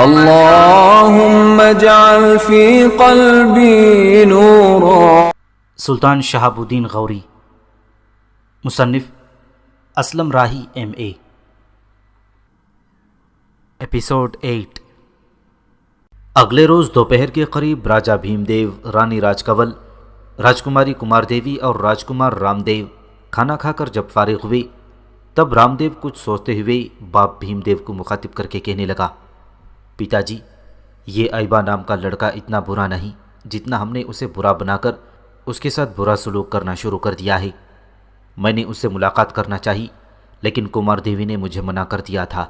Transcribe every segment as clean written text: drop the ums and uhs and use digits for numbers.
اللهم اجعل في قلبي نورا۔ سلطان شہاب الدین غوری، مصنف اسلم راہی ایم اے۔ ایپیسوڈ 8۔ اگلے روز دوپہر کے قریب راجا بھیم دیو، رانی راج کنول، راجکماری کمار دیوی اور راجکمار رام دیو کھانا کھا کر جب فارغ ہوئے تب رام دیو کچھ سوچتے ہوئے باپ بھیم دیو کو مخاطب کر کے کہنے لگا، پتا جی، یہ ایبا نام کا لڑکا اتنا برا نہیں جتنا ہم نے اسے برا بنا کر اس کے ساتھ برا سلوک کرنا شروع کر دیا ہے۔ میں نے اس سے ملاقات کرنا چاہی لیکن کمار دیوی نے مجھے منع کر دیا تھا۔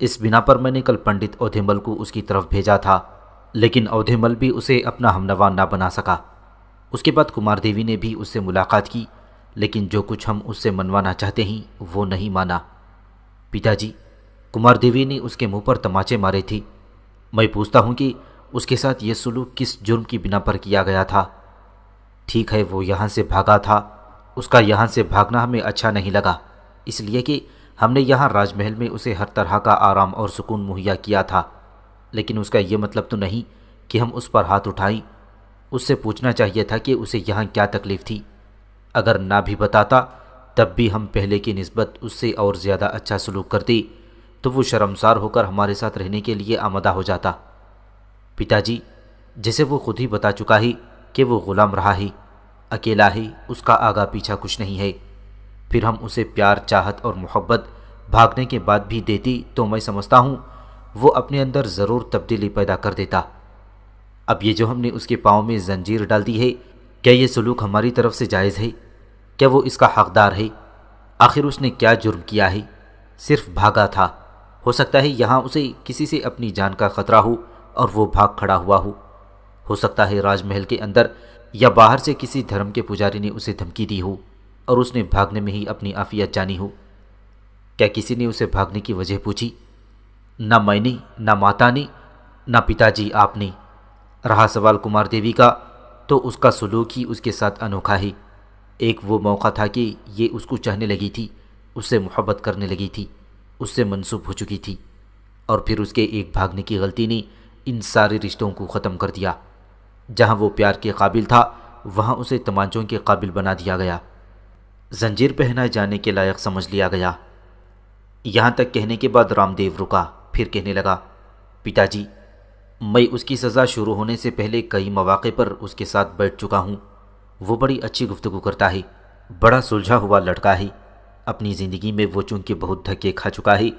اس بنا پر میں نے کل پنڈت اودھے مل کو اس کی طرف بھیجا تھا لیکن اودھے مل بھی اسے اپنا ہمنوا نہ بنا سکا۔ اس کے بعد کمار دیوی نے بھی اس سے ملاقات کی لیکن جو کچھ ہم اس سے منوانا چاہتے ہیں وہ نہیں مانا۔ پتا جی، کمار دیوی نے اس کے منہ پر تماچے مارے تھے۔ میں پوچھتا ہوں کہ اس کے ساتھ یہ سلوک کس جرم کی بنا پر کیا گیا تھا؟ ٹھیک ہے وہ یہاں سے بھاگا تھا، اس کا یہاں سے بھاگنا ہمیں اچھا نہیں لگا، اس لیے کہ ہم نے یہاں راج محل میں اسے ہر طرح کا آرام اور سکون مہیا کیا تھا، لیکن اس کا یہ مطلب تو نہیں کہ ہم اس پر ہاتھ اٹھائیں۔ اس سے پوچھنا چاہیے تھا کہ اسے یہاں کیا تکلیف تھی۔ اگر نہ بھی بتاتا تب بھی ہم پہلے کی نسبت اس سے اور زیادہ اچھا سلوک کرتے تو وہ شرمسار ہو کر ہمارے ساتھ رہنے کے لیے آمادہ ہو جاتا۔ پتا جی، جیسے وہ خود ہی بتا چکا ہے کہ وہ غلام رہا ہے، اکیلا ہے، اس کا آگا پیچھا کچھ نہیں ہے، پھر ہم اسے پیار، چاہت اور محبت بھاگنے کے بعد بھی دیتی تو میں سمجھتا ہوں وہ اپنے اندر ضرور تبدیلی پیدا کر دیتا۔ اب یہ جو ہم نے اس کے پاؤں میں زنجیر ڈال دی ہے، کیا یہ سلوک ہماری طرف سے جائز ہے؟ کیا وہ اس کا حقدار ہے؟ آخر اس نے کیا جرم کیا ہے؟ صرف بھاگا تھا، ہو سکتا ہے یہاں اسے کسی سے اپنی جان کا خطرہ ہو اور وہ بھاگ کھڑا ہوا ہو سکتا ہے راج محل کے اندر یا باہر سے کسی دھرم کے پجاری نے اسے دھمکی دی ہو اور اس نے بھاگنے میں ہی اپنی عافیت جانی ہو۔ کیا کسی نے اسے بھاگنے کی وجہ پوچھی؟ نہ میں نے، نہ ماتا نے، نہ پتا جی آپ نے۔ رہا سوال کمار دیوی کا، تو اس کا سلوک ہی اس کے ساتھ انوکھا ہے۔ ایک وہ موقع تھا کہ یہ اس کو چاہنے لگی تھی، اس سے محبت کرنے لگی تھی، اس سے منسوب ہو چکی تھی، اور پھر اس کے ایک بھاگنے کی غلطی نے ان سارے رشتوں کو ختم کر دیا۔ جہاں وہ پیار کے قابل تھا وہاں اسے تمانچوں کے قابل بنا دیا گیا، زنجیر پہنائے جانے کے لائق سمجھ لیا گیا۔ یہاں تک کہنے کے بعد رام دیو رکا، پھر کہنے لگا، پتا جی، میں اس کی سزا شروع ہونے سے پہلے کئی مواقع پر اس کے ساتھ بیٹھ چکا ہوں۔ وہ بڑی اچھی گفتگو کرتا ہے، بڑا سلجھا ہوا لڑکا ہے۔ اپنی زندگی میں وہ چونکہ بہت دھکے کھا چکا ہے،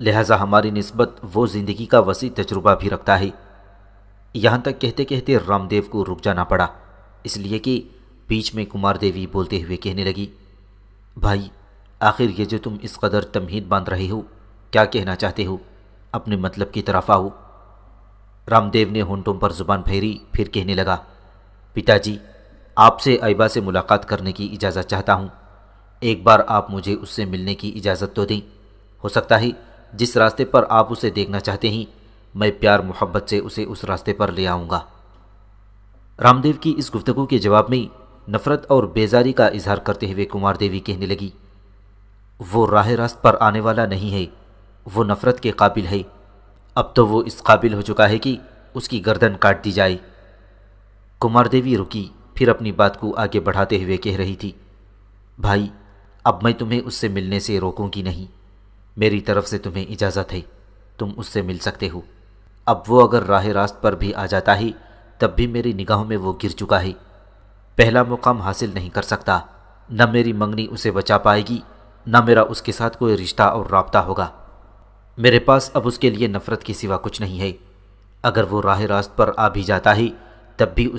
لہٰذا ہماری نسبت وہ زندگی کا وسیع تجربہ بھی رکھتا ہے۔ یہاں تک کہتے کہتے رام دیو کو رک جانا پڑا، اس لیے کہ بیچ میں کمار دیوی بولتے ہوئے کہنے لگی، بھائی، آخر یہ جو تم اس قدر تمہید باندھ رہے ہو، کیا کہنا چاہتے ہو؟ اپنے مطلب کی طرف آؤ۔ رام دیو نے ہونٹوں پر زبان پھیری، پھر کہنے لگا، پتا جی، آپ سے ایبا سے ملاقات کرنے کی اجازت چاہتا ہوں۔ ایک بار آپ مجھے اس سے ملنے کی اجازت تو دیں، ہو سکتا ہے جس راستے پر آپ اسے دیکھنا چاہتے ہیں میں پیار محبت سے اسے اس راستے پر لے آؤں گا۔ رام دیو کی اس گفتگو کے جواب میں نفرت اور بیزاری کا اظہار کرتے ہوئے کمار دیوی کہنے لگی، وہ راہ راست پر آنے والا نہیں ہے، وہ نفرت کے قابل ہے، اب تو وہ اس قابل ہو چکا ہے کہ اس کی گردن کاٹ دی جائے۔ کمار دیوی رکی، پھر اپنی بات کو آگے بڑھاتے ہوئے کہہ رہی تھی، بھائی، اب میں تمہیں اس سے ملنے سے روکوں گی نہیں، میری طرف سے تمہیں اجازت ہے، تم اس سے مل سکتے ہو۔ اب وہ اگر راہ راست پر بھی آ جاتا ہے تب بھی میری نگاہوں میں وہ گر چکا ہے، پہلا مقام حاصل نہیں کر سکتا، نہ میری منگنی اسے بچا پائے گی، نہ میرا اس کے ساتھ کوئی رشتہ اور رابطہ ہوگا۔ میرے پاس اب اس کے لیے نفرت کے سوا کچھ نہیں ہے۔ اگر وہ راہ راست پر آ بھی جاتا ہے تب بھی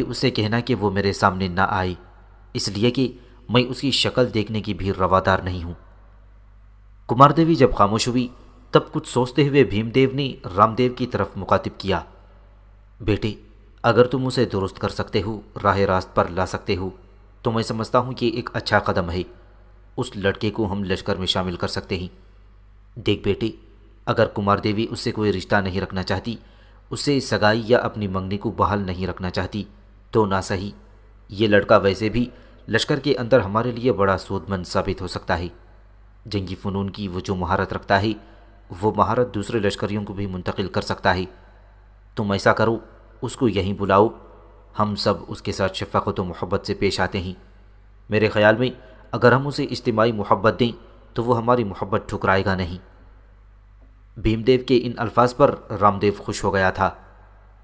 اسے کہنا کہ وہ میرے سامنے نہ آئے، اس لیے کہ میں اس کی شکل دیکھنے کی بھی روادار نہیں ہوں۔ کمار دیوی جب خاموش ہوئی تب کچھ سوچتے ہوئے بھیم دیو نے رام دیو کی طرف مخاطب کیا، بیٹے، اگر تم اسے درست کر سکتے ہو، راہ راست پر لا سکتے ہو تو میں سمجھتا ہوں کہ ایک اچھا قدم ہے، اس لڑکے کو ہم لشکر میں شامل کر سکتے ہیں۔ دیکھ بیٹے، اگر کمار دیوی اس سے کوئی رشتہ نہیں رکھنا چاہتی، اس سے سگائی یا اپنی منگنی کو بحال نہیں رکھنا چاہتی تو نہ صحیح، یہ لڑکا ویسے بھی لشکر کے اندر ہمارے لیے بڑا سود مند ثابت ہو سکتا ہے۔ جنگی فنون کی وہ جو مہارت رکھتا ہے وہ مہارت دوسرے لشکریوں کو بھی منتقل کر سکتا ہے۔ تم ایسا کرو، اس کو یہیں بلاؤ، ہم سب اس کے ساتھ شفقت و محبت سے پیش آتے ہیں۔ میرے خیال میں اگر ہم اسے اجتماعی محبت دیں تو وہ ہماری محبت ٹھکرائے گا نہیں۔ بھیم دیو کے ان الفاظ پر رام دیو خوش ہو گیا تھا۔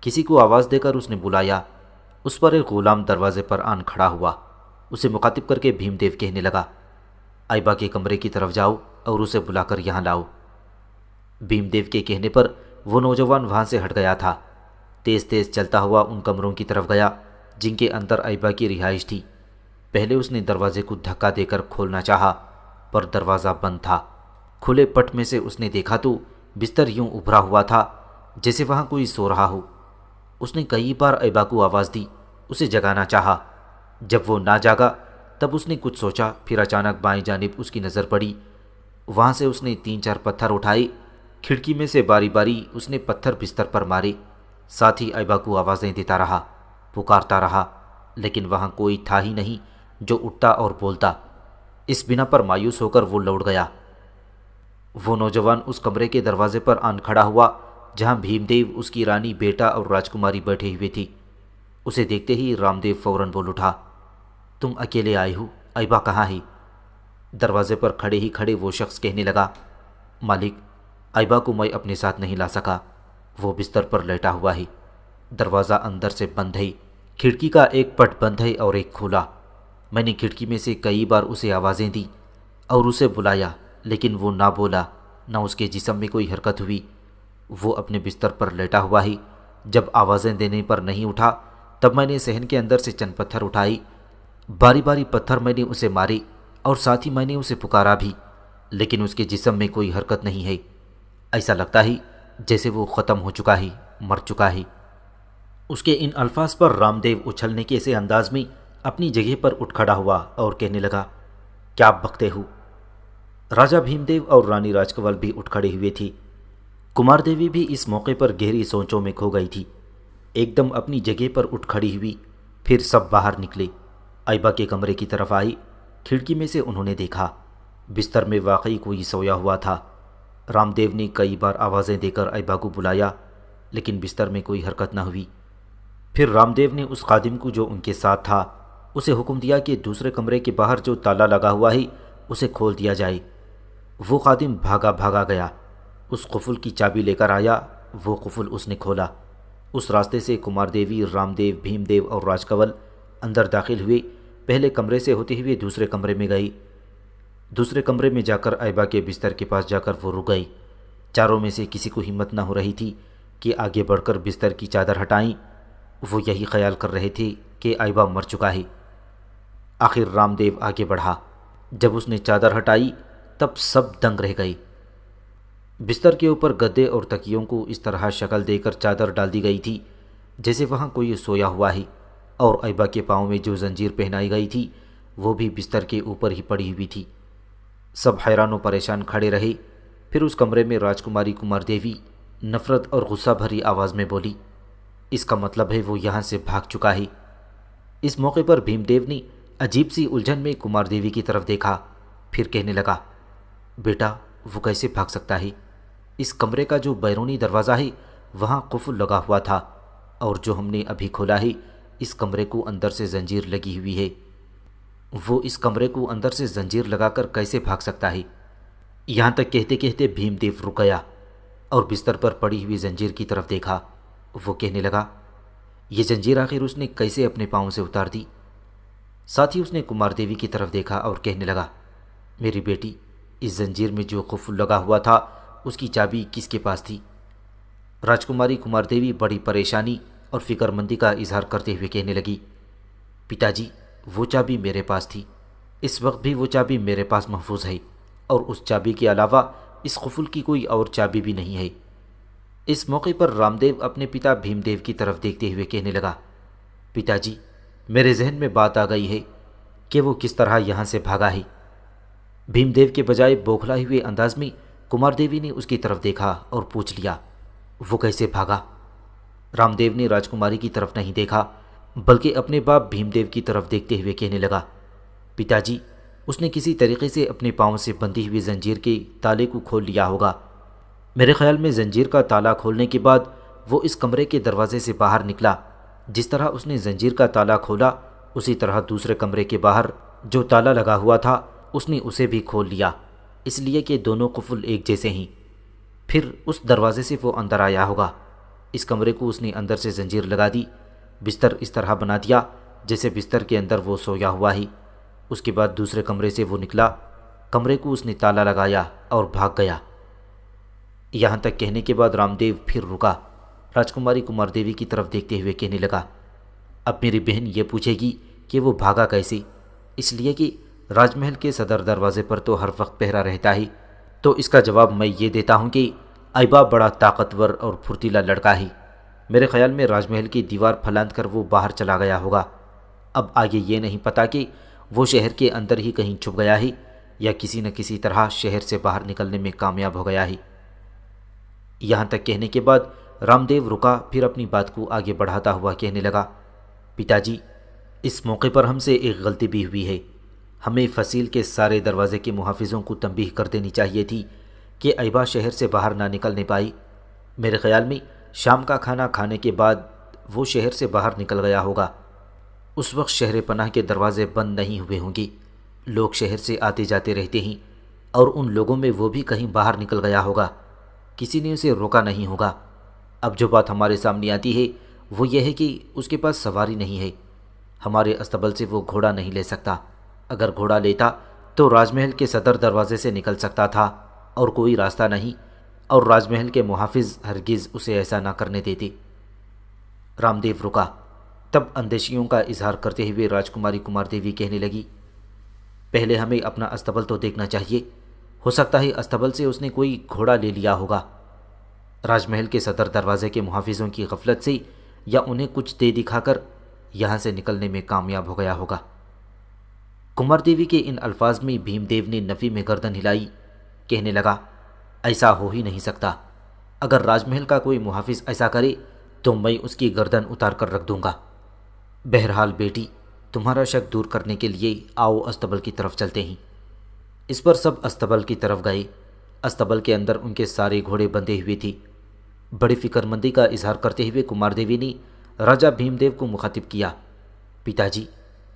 کسی کو آواز دے کر اس نے بلایا۔ اس پر ایک غلام دروازے پر آن کھڑا ہوا۔ اسے مخاطب کر کے بھیم دیو کہنے لگا، ایبا کے کمرے کی طرف جاؤ اور اسے بلا کر یہاں لاؤ۔ بھیم دیو کے کہنے پر وہ نوجوان وہاں سے ہٹ گیا تھا۔ تیز تیز چلتا ہوا ان کمروں کی طرف گیا جن کے اندر ایبا کی رہائش تھی۔ پہلے اس نے دروازے کو دھکا دے کر کھولنا چاہا پر دروازہ بند تھا۔ کھلے پٹ میں سے اس نے دیکھا تو بستر یوں ابھرا ہوا تھا جیسے وہاں کوئی سو رہا ہو۔ اس نے کئی بار ایبا کو آواز دی، اسے جگانا چاہا۔ جب وہ نہ جاگا تب اس نے کچھ سوچا، پھر اچانک بائیں جانب اس کی نظر پڑی۔ وہاں سے اس نے 3-4 پتھر اٹھائے۔ کھڑکی میں سے باری باری اس نے پتھر بستر پر مارے، ساتھ ہی ایبا کو آوازیں دیتا رہا، پکارتا رہا، لیکن وہاں کوئی تھا ہی نہیں جو اٹھتا اور بولتا۔ اس بنا پر مایوس ہو کر وہ لوٹ گیا۔ وہ نوجوان اس کمرے کے دروازے پر آن کھڑا ہوا جہاں بھیم دیو، اس کی رانی، بیٹا اور راجکماری بیٹھے ہوئے تھی۔ اسے دیکھتے ہی رام دیو فوراً بول اٹھا، تم اکیلے آئے ہو، ایبا کہاں ہے؟ دروازے پر کھڑے ہی کھڑے وہ شخص کہنے لگا، مالک، ایبا کو میں اپنے ساتھ نہیں لا سکا، وہ بستر پر لیٹا ہوا ہے، دروازہ اندر سے بند ہے، کھڑکی کا ایک پٹ بند ہے اور ایک کھلا۔ میں نے کھڑکی میں سے کئی بار اسے آوازیں دیں اور اسے بلایا، لیکن وہ نہ بولا، نہ اس کے جسم میں کوئی حرکت ہوئی۔ وہ اپنے بستر پر لیٹا ہوا ہے۔ جب آوازیں دینے پر نہیں اٹھا تب میں نے صحن کے اندر سے چند پتھر اٹھائی، باری باری پتھر میں نے اسے مارے اور ساتھ ہی میں نے اسے پکارا بھی، لیکن اس کے جسم میں کوئی حرکت نہیں ہے۔ ایسا لگتا ہے جیسے وہ ختم ہو چکا ہے، مر چکا ہے۔ اس کے ان الفاظ پر رام دیو اچھلنے کے سے انداز میں اپنی جگہ پر اٹھ کھڑا ہوا اور کہنے لگا، کیا بکتے ہو؟ راجہ بھیم دیو اور رانی راج کنول بھی اٹھ کھڑے ہوئے تھی۔ کمار دیوی بھی اس موقع پر گہری سوچوں میں کھو گئی تھی۔ ایک دم اپنی جگہ پر اٹھ کھڑی ہوئی، پھر سب باہر نکلے، ایبا کے کمرے کی طرف آئی۔ کھڑکی میں سے انہوں نے دیکھا بستر میں واقعی کوئی سویا ہوا تھا۔ رام دیو نے کئی بار آوازیں دے کر ایبا کو بلایا، لیکن بستر میں کوئی حرکت نہ ہوئی۔ پھر رام دیو نے اس خادم کو جو ان کے ساتھ تھا اسے حکم دیا کہ دوسرے کمرے کے باہر جو تالا لگا ہوا ہے اسے کھول دیا جائے۔ وہ خادم بھاگا بھاگا گیا، اس قفل کی چابی لے کر آیا، وہ قفل اس نے کھولا۔ اس راستے سے کمار دیوی، رام دیو، بھیم دیو اور راج کنول اندر داخل ہوئے۔ پہلے کمرے سے ہوتے ہوئے دوسرے کمرے میں گئی۔ دوسرے کمرے میں جا کر ایبا کے بستر کے پاس جا کر وہ رک گئی۔ چاروں میں سے کسی کو ہمت نہ ہو رہی تھی کہ آگے بڑھ کر بستر کی چادر ہٹائیں۔ وہ یہی خیال کر رہے تھے کہ ایبا مر چکا ہے۔ آخر رام دیو آگے بڑھا۔ جب اس نے چادر ہٹائی تب سب دنگ رہ گئے۔ بستر کے اوپر گدے اور تکیوں کو اس طرح شکل دے کر چادر ڈال دی گئی تھی جیسے وہاں کوئی سویا ہوا ہے، اور ایبا کے پاؤں میں جو زنجیر پہنائی گئی تھی وہ بھی بستر کے اوپر ہی پڑی ہوئی تھی۔ سب حیران و پریشان کھڑے رہے۔ پھر اس کمرے میں راجکماری کمار دیوی نفرت اور غصہ بھری آواز میں بولی، اس کا مطلب ہے وہ یہاں سے بھاگ چکا ہے۔ اس موقع پر بھیم دیو نے عجیب سی الجھن میں کمار دیوی کی طرف دیکھا، پھر کہنے لگا، بیٹا وہ کیسے بھاگ سکتا ہے؟ اس کمرے کا جو بیرونی دروازہ ہے وہاں قفل لگا ہوا تھا، اور جو ہم نے ابھی کھولا ہے اس کمرے کو اندر سے زنجیر لگی ہوئی ہے۔ وہ اس کمرے کو اندر سے زنجیر لگا کر کیسے بھاگ سکتا ہے؟ یہاں تک کہتے کہتے بھیم دیو رک گیا اور بستر پر پڑی ہوئی زنجیر کی طرف دیکھا۔ وہ کہنے لگا، یہ زنجیر آخر اس نے کیسے اپنے پاؤں سے اتار دی؟ ساتھ ہی اس نے کمار دیوی کی طرف دیکھا اور کہنے لگا، میری بیٹی، اس زنجیر میں جو قفل لگا ہوا تھا اس کی چابی کس کے پاس تھی؟ راجکماری کمار دیوی بڑی پریشانی اور فکر مندی کا اظہار کرتے ہوئے کہنے لگی، پتا جی وہ چابی میرے پاس تھی، اس وقت بھی وہ چابی میرے پاس محفوظ ہے، اور اس چابی کے علاوہ اس قفل کی کوئی اور چابی بھی نہیں ہے۔ اس موقع پر رام دیو اپنے پتا بھیم دیو کی طرف دیکھتے ہوئے کہنے لگا، پتا جی میرے ذہن میں بات آ گئی ہے کہ وہ کس طرح یہاں سے بھاگا ہے۔ بھیم دیو کے بجائے بوکھلائے ہوئے انداز میں کمار دیوی نے اس کی طرف دیکھا اور پوچھ لیا، وہ کیسے بھاگا؟ رام دیو نے راجکماری کی طرف نہیں دیکھا بلکہ اپنے باپ بھیم دیو کی طرف دیکھتے ہوئے کہنے لگا، پتا جی اس نے کسی طریقے سے اپنے پاؤں سے بندھی ہوئی زنجیر کے تالے کو کھول لیا ہوگا، میرے خیال میں زنجیر کا تالا کھولنے کے بعد وہ اس کمرے کے دروازے سے باہر نکلا۔ جس طرح اس نے زنجیر کا تالا کھولا اسی طرح دوسرے کمرے کے باہر جو تالا لگا ہوا تھا اس نے اسے بھی کھول لیا، اس لیے کہ دونوں قفل ایک جیسے ہیں۔ پھر اس دروازے سے وہ اندر آیا ہوگا۔ اس کمرے کو اس نے اندر سے زنجیر لگا دی، بستر اس طرح بنا دیا جیسے بستر کے اندر وہ سویا ہوا ہی۔ اس کے بعد دوسرے کمرے سے وہ نکلا، کمرے کو اس نے تالا لگایا اور بھاگ گیا۔ یہاں تک کہنے کے بعد رام دیو پھر رکا، راجکماری کمار دیوی کی طرف دیکھتے ہوئے کہنے لگا، اب میری بہن یہ پوچھے گی کہ وہ بھاگا کیسے؟ اس لیے کہ راج محل کے صدر دروازے پر تو ہر وقت پہرا رہتا ہے، تو اس کا جواب میں یہ دیتا ہوں کہ ایبا بڑا طاقتور اور پھرتیلا لڑکا ہے۔ میرے خیال میں راج محل کی دیوار پھلانت کر وہ باہر چلا گیا ہوگا۔ اب آگے یہ نہیں پتا کہ وہ شہر کے اندر ہی کہیں چھپ گیا ہے یا کسی نہ کسی طرح شہر سے باہر نکلنے میں کامیاب ہو گیا ہے۔ یہاں تک کہنے کے بعد رام دیو رکا، پھر اپنی بات کو آگے بڑھاتا ہوا کہنے لگا، پتا جی، اس موقع پر ہم سے ایک غلطی بھی ہوئی ہے۔ ہمیں فصیل کے سارے دروازے کے محافظوں کو تنبیہ کر دینی چاہیے تھی کہ ایبا شہر سے باہر نہ نکلنے پائی۔ میرے خیال میں شام کا کھانا کھانے کے بعد وہ شہر سے باہر نکل گیا ہوگا۔ اس وقت شہر پناہ کے دروازے بند نہیں ہوئے ہوں گے، لوگ شہر سے آتے جاتے رہتے ہیں، اور ان لوگوں میں وہ بھی کہیں باہر نکل گیا ہوگا، کسی نے اسے روکا نہیں ہوگا۔ اب جو بات ہمارے سامنے آتی ہے وہ یہ ہے کہ اس کے پاس سواری نہیں ہے، ہمارے استبل سے وہ گھوڑا نہیں لے سکتا۔ اگر گھوڑا لیتا تو راج محل کے صدر دروازے سے نکل سکتا تھا، اور کوئی راستہ نہیں، اور راج محل کے محافظ ہرگز اسے ایسا نہ کرنے دیتے۔ رام دیو رکا، تب اندیشیوں کا اظہار کرتے ہوئے راجکماری کمار دیوی کہنے لگی، پہلے ہمیں اپنا استبل تو دیکھنا چاہیے، ہو سکتا ہے استبل سے اس نے کوئی گھوڑا لے لیا ہوگا۔ راج محل کے صدر دروازے کے محافظوں کی غفلت سے یا انہیں کچھ دے دکھا کر یہاں سے نکلنے میں کامیاب ہو گیا ہوگا۔ کمار دیوی کے ان الفاظ میں بھیم دیو نے نفی میں گردن ہلائی، کہنے لگا، ایسا ہو ہی نہیں سکتا۔ اگر راج محل کا کوئی محافظ ایسا کرے تو میں اس کی گردن اتار کر رکھ دوں گا۔ بہرحال بیٹی، تمہارا شک دور کرنے کے لیے آؤ استبل کی طرف چلتے ہیں۔ اس پر سب استبل کی طرف گئے۔ استبل کے اندر ان کے سارے گھوڑے بندھے ہوئے تھے۔ بڑی فکر مندی کا اظہار کرتے ہوئے کمار دیوی نے راجا بھیم دیو کو مخاطب کیا، پتا جی،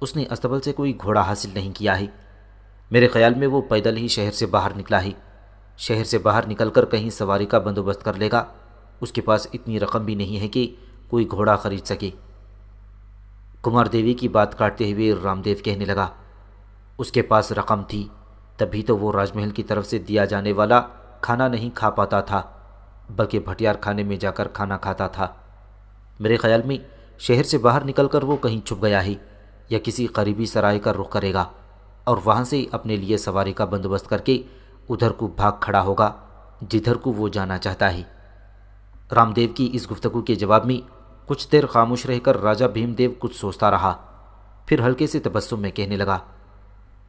اس نے استبل سے کوئی گھوڑا حاصل نہیں کیا ہے، میرے خیال میں وہ پیدل ہی شہر سے باہر نکلا ہے۔ شہر سے باہر نکل کر کہیں سواری کا بندوبست کر لے گا، اس کے پاس اتنی رقم بھی نہیں ہے کہ کوئی گھوڑا خرید سکے۔ کمار دیوی کی بات کاٹتے ہوئے رام دیو کہنے لگا، اس کے پاس رقم تھی تبھی تو وہ راج محل کی طرف سے دیا جانے والا کھانا نہیں کھا پاتا تھا، بلکہ بھٹیار کھانے میں جا کر کھانا کھاتا تھا۔ میرے خیال میں شہر سے باہر نکل کر وہ کہیں چھپ گیا ہے یا کسی قریبی سرائے کا رخ کرے گا، اور وہاں سے اپنے لیے سواری کا بندوبست کر کے ادھر کو بھاگ کھڑا ہوگا جدھر کو وہ جانا چاہتا ہے۔ رام دیو کی اس گفتگو کے جواب میں کچھ دیر خاموش رہ کر راجا بھیم دیو کچھ سوچتا رہا، پھر ہلکے سے تبسم میں کہنے لگا،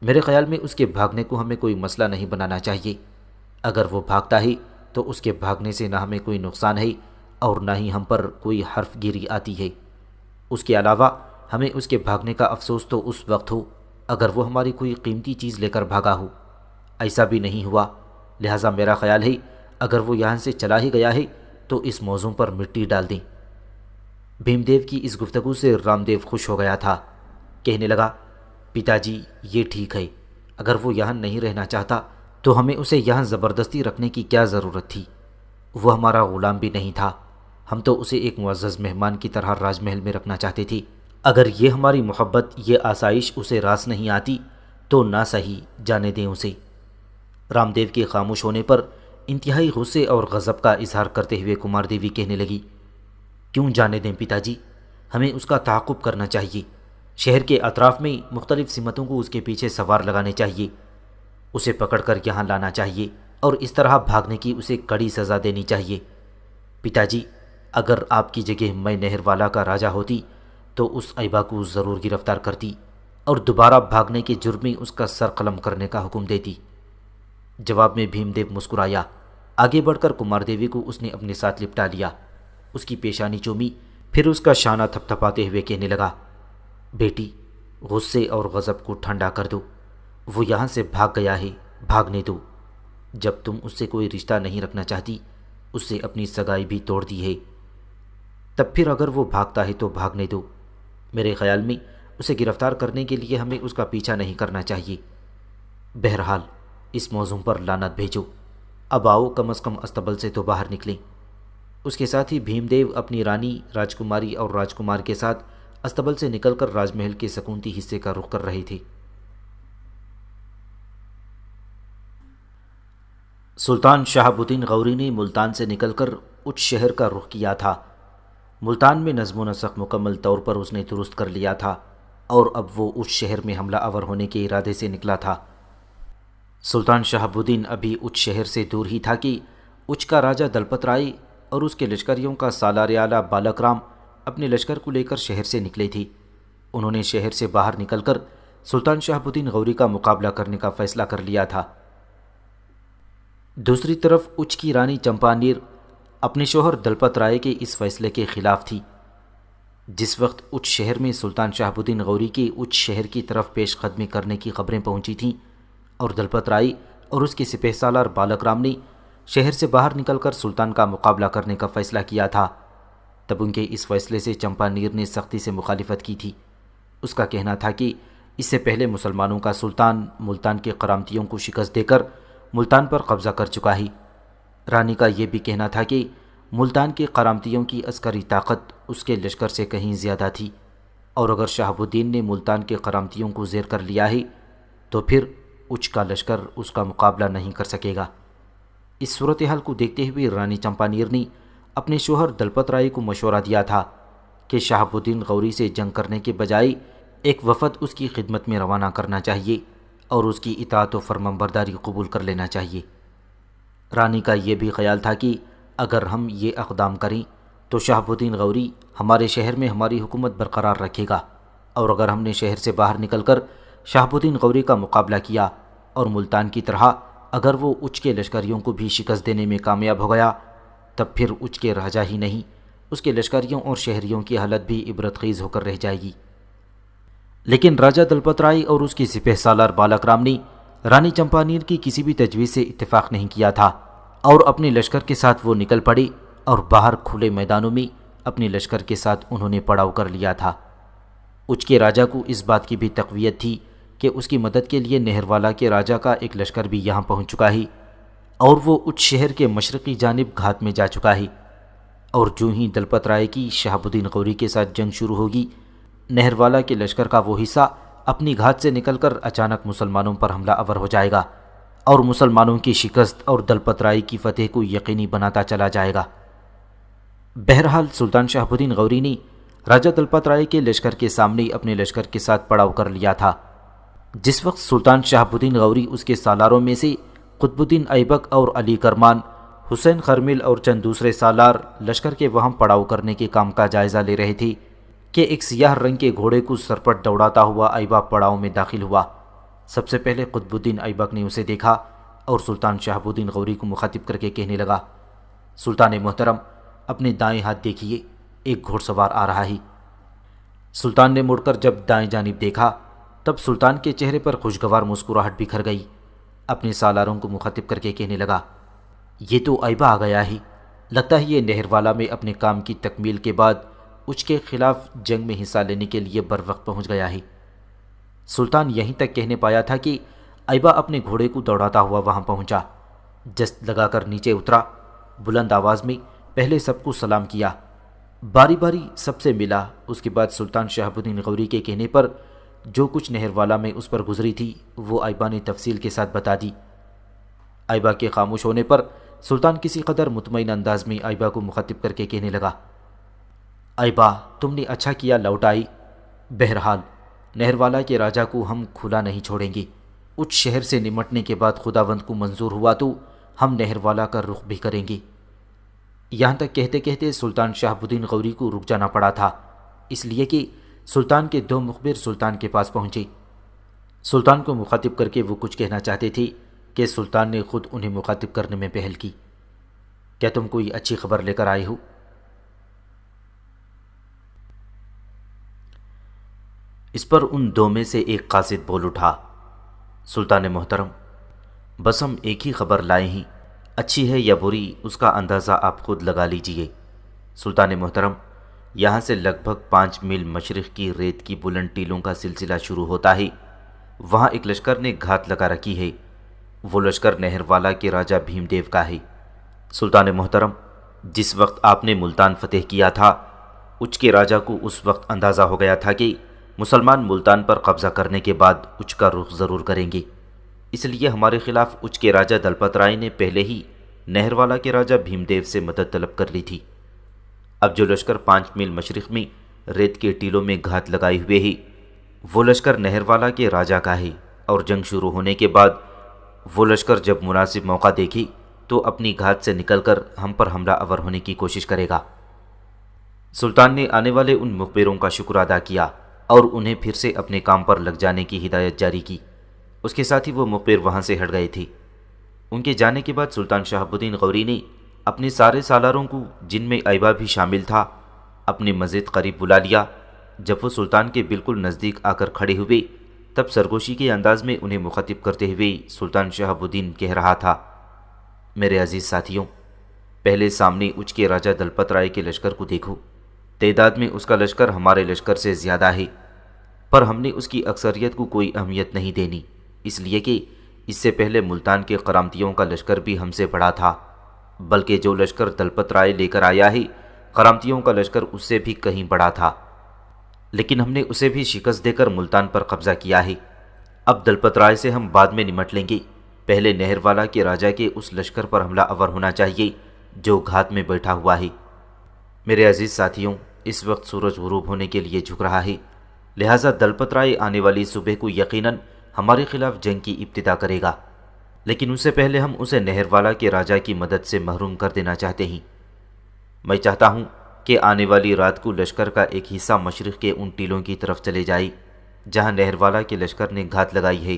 میرے خیال میں اس کے بھاگنے کو ہمیں کوئی مسئلہ نہیں بنانا چاہیے۔ اگر وہ بھاگتا ہے تو اس کے بھاگنے سے نہ ہمیں کوئی نقصان ہے اور نہ ہی ہم پر کوئی حرف گیری آتی ہے۔ اس کے علاوہ ہمیں اس کے بھاگنے کا افسوس تو اس وقت ہو اگر وہ ہماری کوئی قیمتی چیز لے کر بھاگا ہو، ایسا بھی نہیں ہوا، لہٰذا میرا خیال ہے اگر وہ یہاں سے چلا ہی گیا ہے تو اس موضوع پر مٹی ڈال دیں۔ بھیم دیو کی اس گفتگو سے رام دیو خوش ہو گیا تھا، کہنے لگا، پتا جی، یہ ٹھیک ہے، اگر وہ یہاں نہیں رہنا چاہتا تو ہمیں اسے یہاں زبردستی رکھنے کی کیا ضرورت تھی؟ وہ ہمارا غلام بھی نہیں تھا، ہم تو اسے ایک معزز مہمان کی طرح راج محل میں رکھنا چاہتے تھے۔ اگر یہ ہماری محبت، یہ آسائش اسے راس نہیں آتی تو نہ صحیح، جانے دیں اسے۔ رام دیو کے خاموش ہونے پر انتہائی غصے اور غضب کا اظہار کرتے ہوئے کمار دیوی کہنے لگی، کیوں جانے دیں پتا جی؟ ہمیں اس کا تعاقب کرنا چاہیے، شہر کے اطراف میں مختلف سمتوں کو اس کے پیچھے سوار لگانے چاہیے، اسے پکڑ کر یہاں لانا چاہیے اور اس طرح بھاگنے کی اسے کڑی سزا دینی چاہیے۔ پتا جی، اگر آپ کی جگہ میں نہر والا کا راجا ہوتی تو اس ایبا کو ضرور گرفتار کرتی اور دوبارہ بھاگنے کے جرم میں اس کا سر قلم کرنے کا حکم دیتی۔ جواب میں بھیم دیو مسکرایا، آگے بڑھ کر کمار دیوی کو اس نے اپنے ساتھ لپٹا لیا، اس کی پیشانی چومی، پھر اس کا شانہ تھپ تھپاتے ہوئے کہنے لگا، بیٹی، غصے اور غضب کو ٹھنڈا کر دو، وہ یہاں سے بھاگ گیا ہے، بھاگنے دو۔ جب تم اس سے کوئی رشتہ نہیں رکھنا چاہتی اس سے اپنی سگائی بھی توڑ دی ہے، تب پھر اگر وہ بھاگتا ہے تو بھاگنے دو۔ میرے خیال میں اسے گرفتار کرنے کے لیے ہمیں اس کا پیچھا نہیں کرنا چاہیے۔ بہرحال اس موضوع پر لعنت بھیجو، اب آؤ کم از کم استبل سے تو باہر نکلیں۔ اس کے ساتھ ہی بھیم دیو اپنی رانی، راجکماری اور راجکمار کے ساتھ استبل سے نکل کر راج محل کے سکونتی حصے کا رخ کر رہے تھے۔ سلطان شہاب الدین غوری نے ملتان سے نکل کر اچ شہر کا رخ کیا تھا۔ ملتان میں نظم و نسق مکمل طور پر اس نے درست کر لیا تھا اور اب وہ اچ شہر میں حملہ آور ہونے کے ارادے سے نکلا تھا۔ سلطان شہاب الدین ابھی اچ شہر سے دور ہی تھا کہ اچ کا راجہ دلپت رائے اور اس کے لشکریوں کا سالار اعلیٰ بالک رام اپنے لشکر کو لے کر شہر سے نکلے تھے۔ انہوں نے شہر سے باہر نکل کر سلطان شہاب الدین غوری کا مقابلہ کرنے کا فیصلہ کر لیا تھا۔ دوسری طرف اچ کی رانی چمپانیر اپنے شوہر دلپت رائے کے اس فیصلے کے خلاف تھی۔ جس وقت اچ شہر میں سلطان شہاب الدین غوری کے اچ شہر کی طرف پیش قدمی کرنے کی خبریں پہنچی تھیں اور دلپت رائے اور اس کے سپہ سالار بالک رام نے شہر سے باہر نکل کر سلطان کا مقابلہ کرنے کا فیصلہ کیا تھا، تب ان کے اس فیصلے سے چمپانیر نے سختی سے مخالفت کی تھی۔ اس کا کہنا تھا کہ اس سے پہلے مسلمانوں کا سلطان ملتان کے قرامتیوں کو شکست دے کر ملتان پر قبضہ کر چکا ہے۔ رانی کا یہ بھی کہنا تھا کہ ملتان کے قرامتیوں کی عسکری طاقت اس کے لشکر سے کہیں زیادہ تھی، اور اگر شہاب الدین نے ملتان کے قرامتیوں کو زیر کر لیا ہے تو پھر اچ کا لشکر اس کا مقابلہ نہیں کر سکے گا۔ اس صورتحال کو دیکھتے ہوئے رانی چمپانیر نے اپنے شوہر دلپت رائے کو مشورہ دیا تھا کہ شہاب الدین غوری سے جنگ کرنے کے بجائے ایک وفد اس کی خدمت میں روانہ کرنا چاہیے اور اس کی اطاعت و فرمانبرداری قبول کر لینا چاہیے۔ رانی کا یہ بھی خیال تھا کہ اگر ہم یہ اقدام کریں تو شہاب الدین غوری ہمارے شہر میں ہماری حکومت برقرار رکھے گا، اور اگر ہم نے شہر سے باہر نکل کر شہاب الدین غوری کا مقابلہ کیا اور ملتان کی طرح اگر وہ اچ کے لشکریوں کو بھی شکست دینے میں کامیاب ہو گیا، تب پھر اچ کے راجا ہی نہیں، اس کے لشکریوں اور شہریوں کی حالت بھی عبرت خیز ہو کر رہ جائے گی۔ لیکن راجہ دلپت رائے اور اس کی سپہ سالار بالک رام نے رانی چمپانیر کی کسی بھی تجویز سے اتفاق نہیں کیا تھا، اور اپنے لشکر کے ساتھ وہ نکل پڑے اور باہر کھلے میدانوں میں اپنے لشکر کے ساتھ انہوں نے پڑاؤ کر لیا تھا۔ اچ کے راجہ کو اس بات کی بھی تقویت تھی کہ اس کی مدد کے لیے نہروالا کے راجہ کا ایک لشکر بھی یہاں پہنچ چکا ہے، اور وہ اچ شہر کے مشرقی جانب گھات میں جا چکا ہے، اور جو ہی دلپت رائے کی شہاب الدین غوری کے ساتھ جنگ شروع ہوگی، نہروالا کے لشکر کا وہ حصہ اپنی گھات سے نکل کر اچانک مسلمانوں پر حملہ آور ہو جائے گا اور مسلمانوں کی شکست اور دلپت رائے کی فتح کو یقینی بناتا چلا جائے گا۔ بہرحال سلطان شہاب الدین غوری نے راجہ دلپت رائے کے لشکر کے سامنے اپنے لشکر کے ساتھ پڑاؤ کر لیا تھا۔ جس وقت سلطان شہاب الدین غوری اس کے سالاروں میں سے قطب الدین ایبک اور علی کرمان، حسین خرمل اور چند دوسرے سالار لشکر کے وہاں پڑاؤ کرنے کے کام کا جائزہ لے رہے تھے کہ ایک سیاہ رنگ کے گھوڑے کو سر پر دوڑاتا ہوا ایبا پڑاؤ میں داخل ہوا۔ سب سے پہلے قطب الدین ایبک نے اسے دیکھا اور سلطان شہاب الدین غوری کو مخاطب کر کے کہنے لگا، سلطان محترم، اپنے دائیں ہاتھ دیکھیے، ایک گھوڑ سوار آ رہا ہے۔ سلطان نے مڑ کر جب دائیں جانب دیکھا تب سلطان کے چہرے پر خوشگوار مسکراہٹ بکھر گئی۔ اپنے سالاروں کو مخاطب کر کے کہنے لگا، یہ تو ایبا آ گیا ہے، لگتا ہے یہ نہروالا میں اپنے کام کی تکمیل کے بعد اچ کے خلاف جنگ میں حصہ لینے کے لیے بر وقت پہنچ گیا ہے۔ سلطان یہیں تک کہنے پایا تھا کہ ایبا اپنے گھوڑے کو دوڑاتا ہوا وہاں پہنچا، جست لگا کر نیچے اترا، بلند آواز میں پہلے سب کو سلام کیا، باری باری سب سے ملا۔ اس کے بعد سلطان شہاب الدین غوری کے کہنے پر جو کچھ نہروالا میں اس پر گزری تھی وہ ایبا نے تفصیل کے ساتھ بتا دی۔ ایبا کے خاموش ہونے پر سلطان کسی قدر مطمئن انداز میں ایبا کو مخاطب کر کے کہنے لگا، ایبا، تم نے اچھا کیا لوٹ آئی۔ بہرحال نہروالا کے راجہ کو ہم کھلا نہیں چھوڑیں گے۔ اچ شہر سے نمٹنے کے بعد خداوند کو منظور ہوا تو ہم نہروالا کا رخ بھی کریں گے۔ یہاں تک کہتے کہتے سلطان شہاب الدین غوری کو رک جانا پڑا تھا، اس لیے کہ سلطان کے دو مخبر سلطان کے پاس پہنچے۔ سلطان کو مخاطب کر کے وہ کچھ کہنا چاہتے تھے کہ سلطان نے خود انہیں مخاطب کرنے میں پہل کی، کیا تم کوئی اچھی خبر لے کر آئے ہو؟ اس پر ان دو میں سے ایک قاصد بول اٹھا، سلطان محترم، بس ہم ایک ہی خبر لائے ہیں، اچھی ہے یا بری اس کا اندازہ آپ خود لگا لیجئے۔ سلطان محترم، یہاں سے لگ بھگ 5 میل مشرق کی ریت کی بلند ٹیلوں کا سلسلہ شروع ہوتا ہے۔ وہاں ایک لشکر نے گھات لگا رکھی ہے۔ وہ لشکر نہر والا کے راجہ بھیم دیو کا ہے۔ سلطان محترم، جس وقت آپ نے ملتان فتح کیا تھا، اچ کے راجہ کو اس وقت اندازہ ہو گیا تھا کہ مسلمان ملتان پر قبضہ کرنے کے بعد اچ کا رخ ضرور کریں گے۔ اس لیے ہمارے خلاف اچ کے راجہ دلپت رائے نے پہلے ہی نہر والا کے راجہ بھیم دیو سے مدد طلب کر لی تھی۔ اب جو لشکر 5 میل مشرق میں ریت کے ٹیلوں میں گھات لگائے ہوئے ہے، وہ لشکر نہر والا کے راجہ کا ہے، اور جنگ شروع ہونے کے بعد وہ لشکر جب مناسب موقع دیکھے تو اپنی گھات سے نکل کر ہم پر حملہ آور ہونے کی کوشش کرے گا۔ سلطان نے آنے والے ان مخبروں کا شکر ادا کیا اور انہیں پھر سے اپنے کام پر لگ جانے کی ہدایت جاری کی۔ اس کے ساتھ ہی وہ مخبر وہاں سے ہٹ گئے تھے۔ ان کے جانے کے بعد سلطان شہاب الدین غوری نے اپنے سارے سالاروں کو، جن میں ایبا بھی شامل تھا، اپنے مزید قریب بلا لیا۔ جب وہ سلطان کے بالکل نزدیک آ کر کھڑے ہوئے تب سرگوشی کے انداز میں انہیں مخاطب کرتے ہوئے سلطان شہاب الدین کہہ رہا تھا، میرے عزیز ساتھیوں، پہلے سامنے اچ کے راجہ دلپت رائے کے لشکر کو دیکھو۔ تعداد میں اس کا لشکر ہمارے لشکر سے زیادہ ہے، پر ہم نے اس کی اکثریت کو کوئی اہمیت نہیں دینی، اس لیے کہ اس سے پہلے ملتان کے قرامتیوں کا لشکر بھی ہم سے بڑا تھا، بلکہ جو لشکر دلپت رائے لے کر آیا ہے، قرامتیوں کا لشکر اس سے بھی کہیں بڑا تھا، لیکن ہم نے اسے بھی شکست دے کر ملتان پر قبضہ کیا ہے۔ اب دلپت رائے سے ہم بعد میں نمٹ لیں گے، پہلے نہر والا کے راجہ کے اس لشکر پر حملہ آور ہونا چاہیے جو گھات میں بیٹھا ہوا ہے۔ میرے عزیز ساتھیوں، اس وقت سورج غروب ہونے کے لیے جھک رہا ہے، لہٰذا دلپت رائے آنے والی صبح کو یقیناً ہمارے خلاف جنگ کی ابتدا کرے گا، لیکن اس سے پہلے ہم اسے نہر والا کے راجہ کی مدد سے محروم کر دینا چاہتے ہیں۔ میں چاہتا ہوں کہ آنے والی رات کو لشکر کا ایک حصہ مشرق کے ان ٹیلوں کی طرف چلے جائے جہاں نہر والا کے لشکر نے گھات لگائی ہے،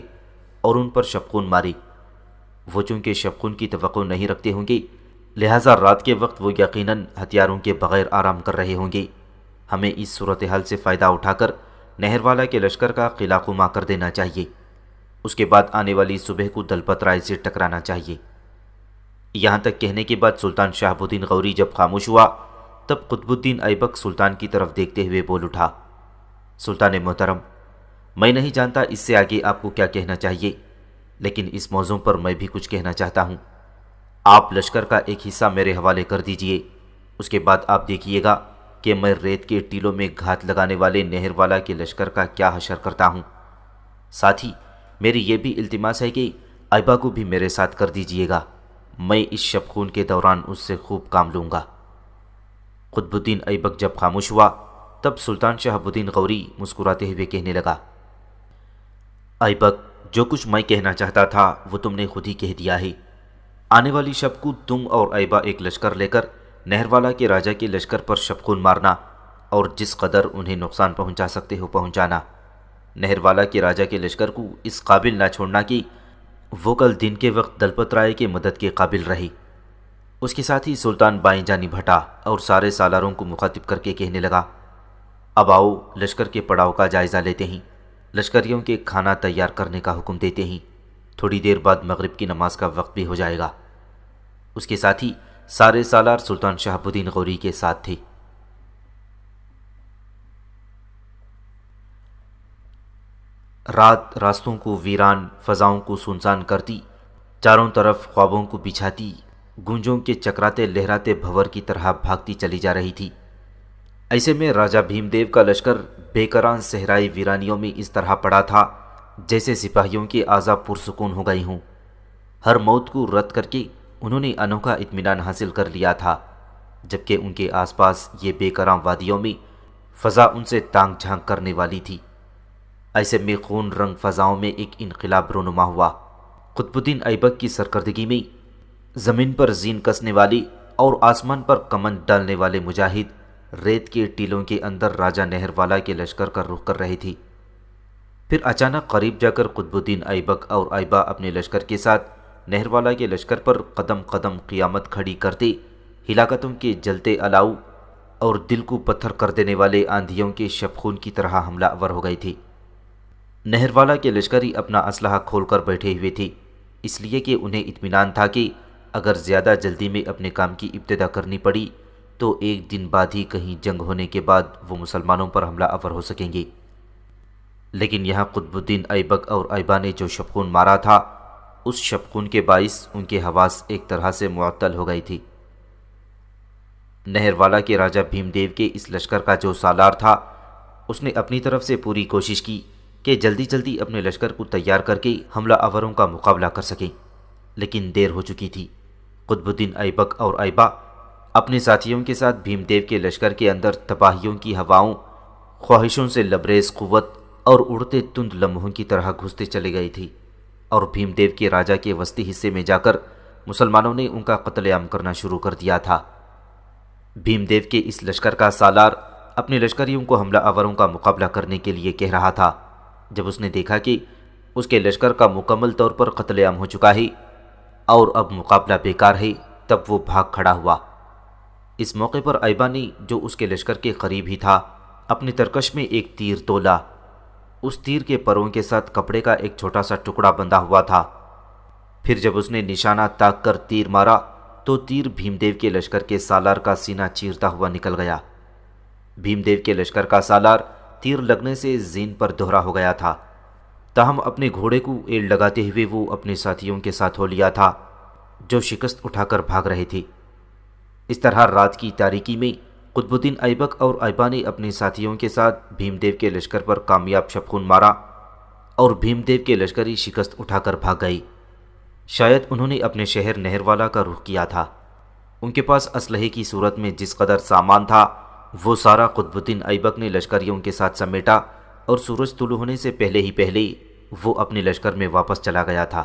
اور ان پر شبخون مارے۔ وہ چونکہ شبخون کی توقع نہیں رکھتے ہوں گے، لہٰذا رات کے وقت وہ یقیناً ہتھیاروں کے بغیر آرام کر رہے ہوں گے۔ ہمیں اس صورتحال سے فائدہ اٹھا کر نہر والا کے لشکر کا قلعہ خما کر دینا چاہیے، اس کے بعد آنے والی صبح کو دلپت رائے سے ٹکرانا چاہیے۔ یہاں تک کہنے کے بعد سلطان شہاب الدین غوری جب خاموش ہوا تب قطب الدین ایبک سلطان کی طرف دیکھتے ہوئے بول اٹھا، سلطان محترم، میں نہیں جانتا اس سے آگے آپ کو کیا کہنا چاہیے، لیکن اس موضوع پر میں بھی کچھ کہنا چاہتا ہوں۔ آپ لشکر کا ایک حصہ میرے حوالے کر دیجئے، اس کے بعد آپ دیکھیے گا کہ میں ریت کے ٹیلوں میں گھات لگانے والے نہر والا کے لشکر کا کیا حشر کرتا ہوں۔ ساتھ ہی میری یہ بھی التماس ہے کہ ایبا کو بھی میرے ساتھ کر دیجئے گا، میں اس شبخون کے دوران اس سے خوب کام لوں گا۔ قطب الدین ایبک جب خاموش ہوا تب سلطان شہاب الدین غوری مسکراتے ہوئے کہنے لگا، ایبک، جو کچھ میں کہنا چاہتا تھا وہ تم نے خود ہی کہہ دیا ہے۔ آنے والی شب کو تم اور ایبا ایک لشکر لے کر نہر والا کے راجہ کے لشکر پر شبخون مارنا اور جس قدر انہیں نقصان پہنچا سکتے ہو پہنچانا۔ نہر والا کے راجہ کے لشکر کو اس قابل نہ چھوڑنا کہ وہ کل دن کے وقت دلپت رائے کے مدد کے قابل رہی۔ اس کے ساتھ ہی سلطان بائیں جانب ہٹا اور سارے سالاروں کو مخاطب کر کے کہنے لگا، اب آؤ لشکر کے پڑاؤ کا جائزہ لیتے ہیں، لشکریوں کے کھانا تیار کرنے کا حکم دیتے ہیں، تھوڑی دیر بعد مغرب کی نماز کا وقت بھی ہو جائے گا۔ اس کے ساتھ ہی سارے سالار سلطان شہاب الدین غوری کے ساتھ تھے۔ رات راستوں کو ویران، فضاؤں کو سنسان کرتی، چاروں طرف خوابوں کو بچھاتی، گونجوں کے چکراتے لہراتے بھور کی طرح بھاگتی چلی جا رہی تھی۔ ایسے میں راجہ بھیم دیو کا لشکر بے کران صحرائی ویرانیوں میں اس طرح پڑا تھا جیسے سپاہیوں کے اعضاء پرسکون ہو گئی ہوں۔ ہر موت کو رد کر کے انہوں نے انوکھا اطمینان حاصل کر لیا تھا، جبکہ ان کے آس پاس یہ بے کران وادیوں میں فضا ان سے تانگ جھانک کرنے والی تھی۔ ایسے میں خون رنگ فضاؤں میں ایک انقلاب رونما ہوا۔ قطب الدین ایبک کی سرکردگی میں زمین پر زین کسنے والے اور آسمان پر کمند ڈالنے والے مجاہد ریت کے ٹیلوں کے اندر راجہ نہر والا کے لشکر کا رخ کر رہے تھے۔ پھر اچانک قریب جا کر قطب الدین ایبک اور ایبا اپنے لشکر کے ساتھ نہر والا کے لشکر پر قدم قدم قیامت کھڑی کرتے ہلاکتوں کے جلتے الاؤ اور دل کو پتھر کر دینے والے آندھیوں کے شبخون کی طرح حملہ آور ہو گئے تھے۔ نہر والا کے لشکری اپنا اسلحہ کھول کر بیٹھے ہوئے تھے، اس لیے کہ انہیں اطمینان تھا کہ اگر زیادہ جلدی میں اپنے کام کی ابتدا کرنی پڑی تو ایک دن بعد ہی کہیں جنگ ہونے کے بعد وہ مسلمانوں پر حملہ آور ہو سکیں گے۔ لیکن یہاں قطب الدین ایبک اور ایبا نے جو شبخون مارا تھا، اس شبخون کے باعث ان کے حواس ایک طرح سے معطل ہو گئی تھی۔ نہروالا کے راجہ بھیم دیو کے اس لشکر کا جو سالار تھا، اس نے اپنی طرف سے پوری کوشش کی کہ جلدی جلدی اپنے لشکر کو تیار کر کے حملہ آوروں کا مقابلہ کر سکیں، لیکن دیر ہو چکی تھی۔ قطب الدین ایبک اور ایبا اپنے ساتھیوں کے ساتھ بھیم دیو کے لشکر کے اندر تباہیوں کی ہواؤں، خواہشوں سے لبریز قوت اور اڑتے تند لمحوں کی طرح گھستے چلے گئی تھی، اور بھیم دیو کے راجہ کے وسطی حصے میں جا کر مسلمانوں نے ان کا قتل عام کرنا شروع کر دیا تھا۔ بھیم دیو کے اس لشکر کا سالار اپنے لشکریوں کو حملہ آوروں کا مقابلہ کرنے کے لیے کہہ رہا تھا۔ جب اس نے دیکھا کہ اس کے لشکر کا مکمل طور پر قتل عام ہو چکا ہے اور اب مقابلہ بیکار ہے، تب وہ بھاگ کھڑا ہوا۔ اس موقع پر ایبا نے، جو اس کے لشکر کے قریب ہی تھا، اپنے ترکش میں ایک تیر تولا۔ اس تیر کے پروں کے ساتھ کپڑے کا ایک چھوٹا سا ٹکڑا بندھا ہوا تھا۔ پھر جب اس نے نشانہ تاک کر تیر مارا تو تیر بھیم دیو کے لشکر کے سالار کا سینہ چیرتا ہوا نکل گیا۔ بھیم دیو کے لشکر کا سالار تیر لگنے سے زین پر دوہرا ہو گیا تھا، تاہم اپنے گھوڑے کو ایڑ لگاتے ہوئے وہ اپنے ساتھیوں کے ساتھ ہو لیا تھا جو شکست اٹھا کر بھاگ رہے تھے۔ اس طرح رات کی تاریکی میں قطب الدین ایبک اور ایبا نے اپنے ساتھیوں کے ساتھ بھیم دیو کے لشکر پر کامیاب شبخون مارا اور بھیم دیو کے لشکری شکست اٹھا کر بھاگ گئی۔ شاید انہوں نے اپنے شہر نہروالا کا رخ کیا تھا۔ ان کے پاس اسلحے کی صورت میں جس قدر سامان تھا، وہ سارا قطب الدین ایبک نے لشکریوں کے ساتھ سمیٹا اور سورج طلوع ہونے سے پہلے وہ اپنے لشکر میں واپس چلا گیا تھا۔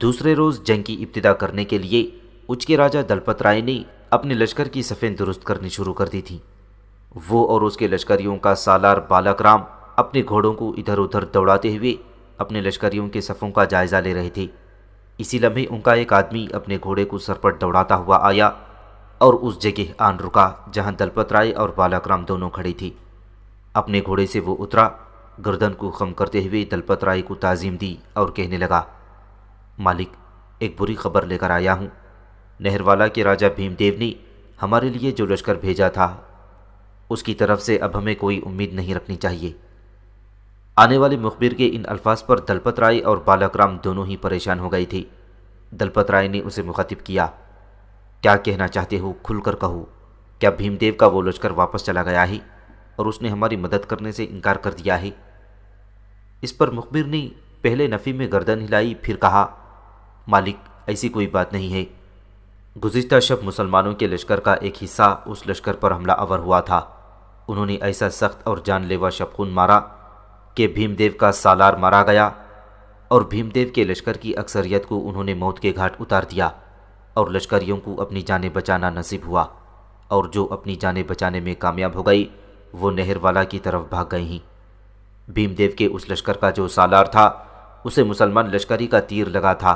دوسرے روز جنگ کی ابتدا کرنے کے لیے اچ کے راجہ دلپت رائے نے اپنے لشکر کی صفیں درست کرنی شروع کر دی تھیں۔ وہ اور اس کے لشکریوں کا سالار بالک رام اپنے گھوڑوں کو ادھر ادھر دوڑاتے ہوئے اپنے لشکریوں کے صفوں کا جائزہ لے رہے تھے۔ اسی لمحے ان کا ایک آدمی اپنے گھوڑے کو سر پر دوڑاتا ہوا آیا اور اس جگہ آن رکا جہاں دلپت رائے اور بالک رام دونوں کھڑی تھی۔ اپنے گھوڑے سے وہ اترا، گردن کو خم کرتے ہوئے دلپت رائے کو تعظیم دی اور کہنے لگا، مالک، ایک بری خبر لے کر آیا ہوں۔ نہروالا کے راجہ بھیم دیو نے ہمارے لیے جو لشکر بھیجا تھا، اس کی طرف سے اب ہمیں کوئی امید نہیں رکھنی چاہیے۔ آنے والے مخبر کے ان الفاظ پر دلپت رائے اور بالک رام دونوں ہی پریشان ہو گئے تھے۔ دلپت رائے نے اسے مخاطب کیا، کیا کہنا چاہتے ہو؟ کھل کر کہو۔ کیا بھیم دیو کا وہ لشکر واپس چلا گیا ہے اور اس نے ہماری مدد کرنے سے انکار کر دیا ہے؟ اس پر مخبر نے پہلے نفی میں گردن ہلائی، پھر کہا، مالک، ایسی کوئی بات نہیں ہے۔ گزشتہ شب مسلمانوں کے لشکر کا ایک حصہ اس لشکر پر حملہ آور ہوا تھا۔ انہوں نے ایسا سخت اور جان لیوا شبخون مارا کہ بھیم دیو کا سالار مارا گیا، اور بھیم دیو کے لشکر کی اکثریت کو انہوں نے موت کے گھاٹ اتار دیا، اور لشکریوں کو اپنی جانیں بچانا نصیب ہوا، اور جو اپنی جانیں بچانے میں کامیاب ہو گئی وہ نہروالا کی طرف بھاگ گئی ہیں۔ بھیم دیو کے اس لشکر کا جو سالار تھا، اسے مسلمان لشکری کا تیر لگا تھا۔